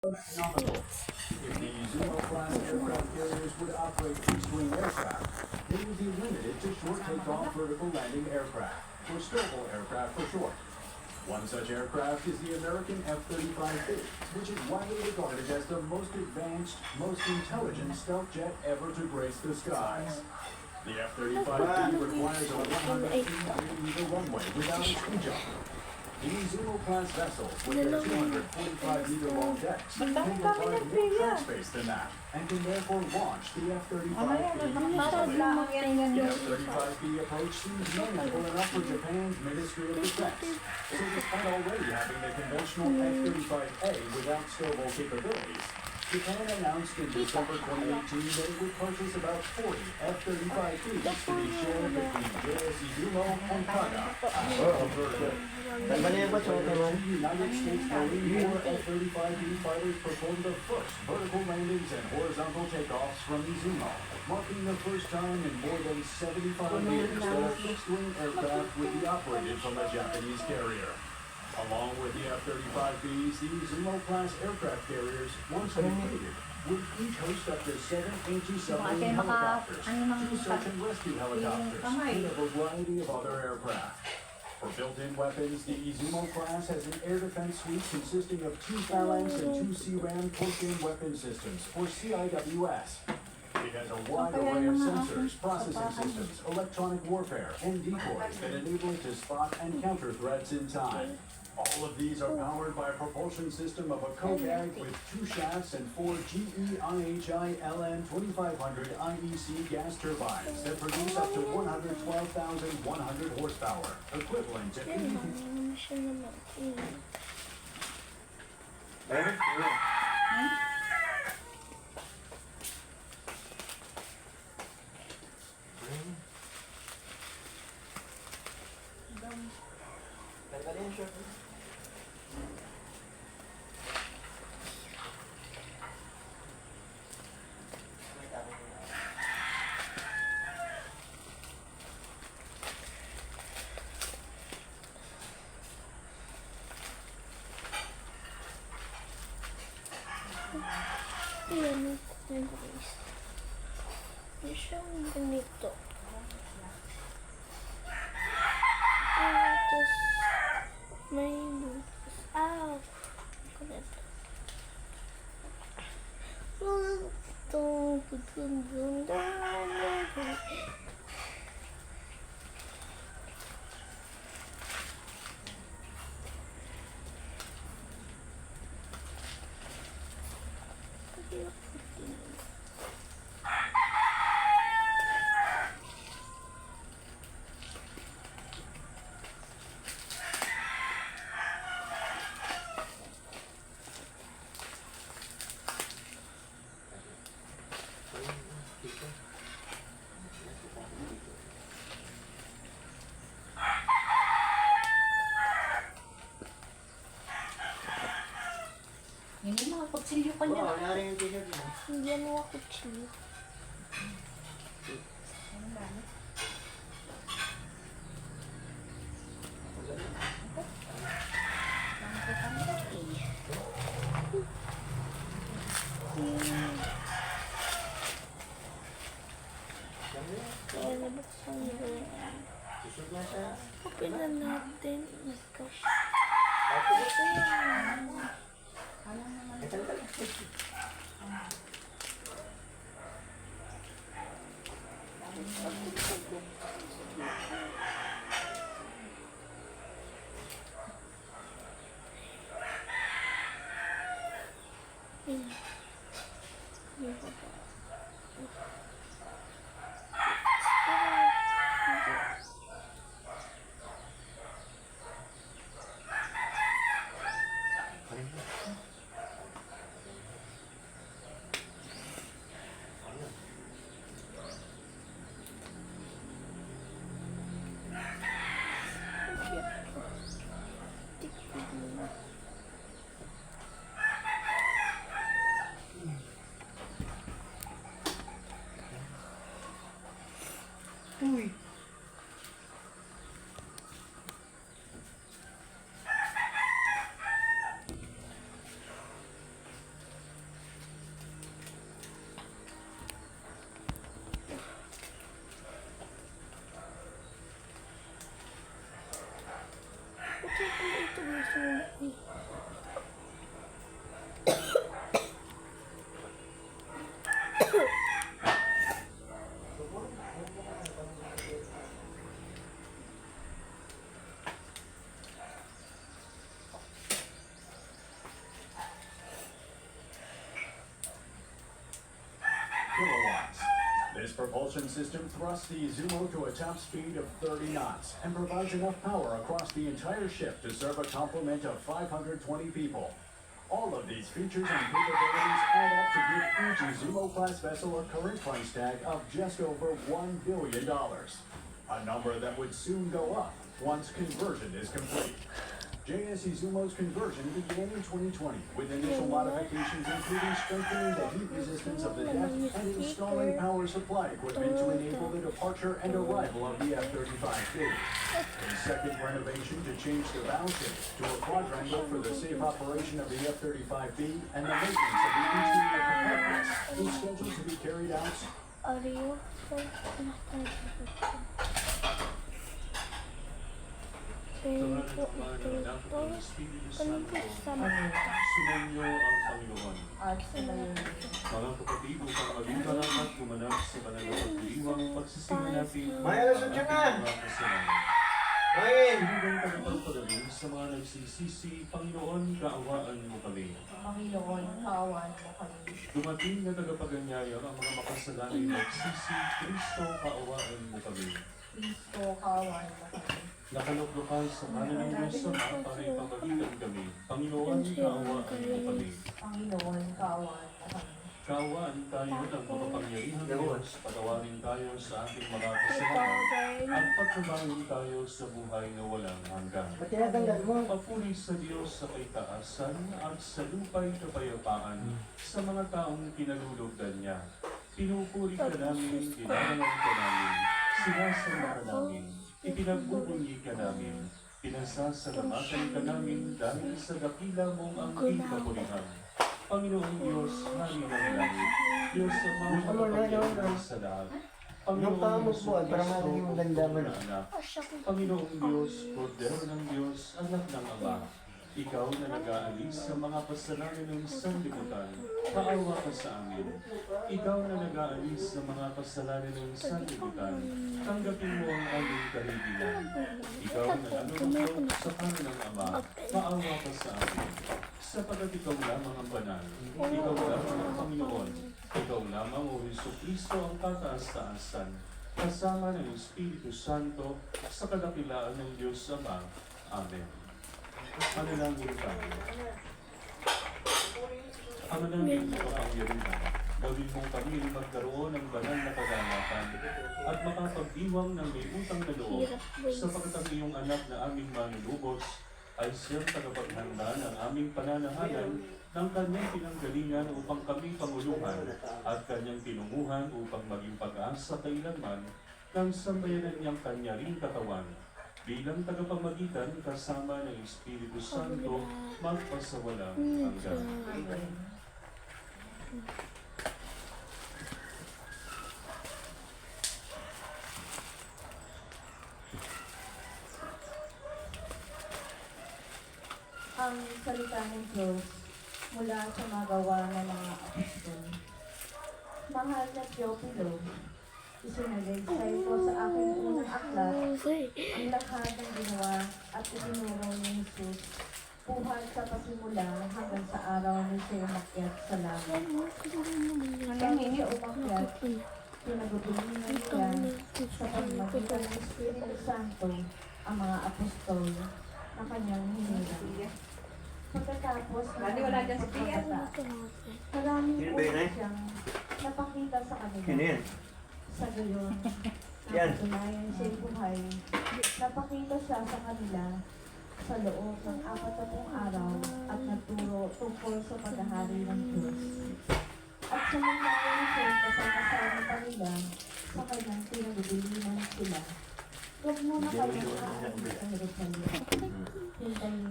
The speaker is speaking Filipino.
Phenomenal. If the Zero-class aircraft carriers would operate fixed-wing aircraft, they would be limited to short takeoff vertical landing aircraft, or STOVL aircraft for short. One such aircraft is the American F-35B, which is widely regarded as the most advanced, most intelligent stealth jet ever to grace the skies. The F-35B requires a 180-meter runway without a ski jump. These Zero-class vessels, with their 245-meter-long decks, can provide more track space than that, and can therefore launch the F-35B easily. The F-35B approach seems manageable enough for Japan's Ministry of Defense, so despite already having the conventional F-35A without STOVL capabilities, Japan announced in December 2018 that it would purchase about 40 F-35Bs to be shared between JS Izumo and Kaga. The United States Marine Corps F-35B fighters performed the first vertical landings and horizontal takeoffs from Izumo, marking the first time in more than 75 years that a fixed-wing aircraft would be operated from a Japanese carrier. Along with the F-35Bs, the Izumo-class aircraft carriers, once completed, would each host up to 7 anti-submarine helicopters, 2 search and rescue helicopters, and a variety of other aircraft. For built-in weapons, the Izumo class has an air defense suite consisting of 2 Phalanx and 2 CRAM close-aim weapon systems, or CIWS. It has a wide array of sensors, processing systems, electronic warfare, and decoys that enable it to spot and counter threats in time. All of these are powered by a propulsion system of a COGAG with 2 shafts and 4 GE IHI LN 2500 IEC gas turbines that produce up to 112,100 horsepower, equivalent to 80... Ayan, guys. Yung siyang ganito. Tapos, may butas. Ganito. Hindi mga kutsilyo ka niya. Nangyari yung t-shirt mo. Hindi mo ako chili. Ano ba? Kaya nabuksan nyo yan. T-shirt na siya. Open na natin. Ito. Ano naman? Ito na lang. Uy! This propulsion system thrusts the Izumo to a top speed of 30 knots and provides enough power across the entire ship to serve a complement of 520 people. All of these features and capabilities add up to give each Izumo-class vessel a current price tag of just over $1 billion. A number that would soon go up once conversion is complete. JS Izumo's conversion began in 2020 with initial modifications including strengthening the heat resistance of the deck and installing power supply equipment to enable the departure and arrival of the F-35B. A second renovation to change the bow shape to a quadrangle for the safe operation of the F-35B and the maintenance of the interior compartments is scheduled to be carried out. Audio. Tawanan ng Panginoon ang Panginoon Espiritu Santo, sumainyo ang Panginoon. At sumayon. Mga kapatid, upang maging marapat gumanap sa banal na pagdiriwang pagsisimula natin May alas 8 na! mga kasalanan. Kain! Hinigang tagapagpagaling sa mga nagsisisi, Panginoon, kaawaan mo kami. Panginoon, kaawaan mo kami. Dumating na tagapaganyaya ang mga makasalanay nagsisi, Kristo, kaawaan mo kami. Kristo, kaawaan mo kami. Nakaluklukan sa kanan ng Diyos Ama para ipamagitan kami. Panginoon, kaawaan mo kami. Panginoon, kaawaan mo kami. Kaawaan tayo ng makapangyarihan Diyos, patawarin tayo sa ating mga kasalanan, at pagkabahin tayo sa buhay na walang hanggan. Ba't tinatanggal mo? Papuri sa Diyos sa kaitaasan at sa lupa'y kapayapaan sa mga taong pinalulugdan niya. Pinupuri ka namin, dinarangan ka namin, sinasamba ka namin, ipinagbubunyi ka namin, pinasasalamatan ka namin dahil sa dakila mong angking kapulihan. Panginoong Diyos, Hari ng langit, Diyos sa mga kapangyarihan sa lahat. Panginoong Diyos, para maging maganda man. na anak. Panginoong Diyos, Kordero ng Diyos, anak ng Ama. Ikaw na nag-aalis sa mga kasalanan ng sanlibutan, maawa ka sa amin. Ikaw na nag-aalis sa mga kasalanan ng sanlibutan, tanggapin mo ang aming kahilingan. Ikaw na nanunod sa kanan ng Ama, maawa ka sa amin. Sapagat ikaw lamang ang banal, ikaw lamang ang Panginoon, ikaw lamang o Jesucristo ang kataas-taasan, kasama ng Espiritu Santo sa kadakilaan ng Diyos Ama. Amen. Manalangin tayo. Ama namin na kapangyarihan, gawin mong kami magkaroon ng banal na kagalakan at makapagdiwang ng may utang na loob sapagkat ang iyong anak na aming manlulubos ay siyang tagapaghanda ng aming pananahanan ng kanyang pinanggalingan upang kami panguluhan at kanyang tinunguhan upang maging pag-asa kailanman ng sambayanan niyang kanya ring katawan bilang tagapamagitan kasama ng Espiritu Santo magpasawalang hanggan. Ang salita ng Diyos mula sa magawa ng mga apostol. Mahal na Teopilo, isinalaysay ko sa aking unang aklat ang lahat ng ginawa at itinuro ni Jesus buhat sa pasimula hanggang sa araw na siya umakyat sa langit. Bago siya umakyat, pinagutulinan niya sa pagmagitan ng Espiritu Santo ang mga apostol na kanyang hinirang. Pagkatapos Dati wala dyan si Pia. maraming Sino ba yun, eh? siyang napakita sa kanila. Sino yan? Sa gayon, Yan. napatunayan siya'y buhay. Napakita siya sa kanila sa loob ng 40 araw at nagturo tungkol sa paghahari ng Diyos. At sa mga siya'y kasama-sama pa nila sa kanyang pinagubilinan sila. Huwag muna kayong aalis ang Jerusalem. Hintayin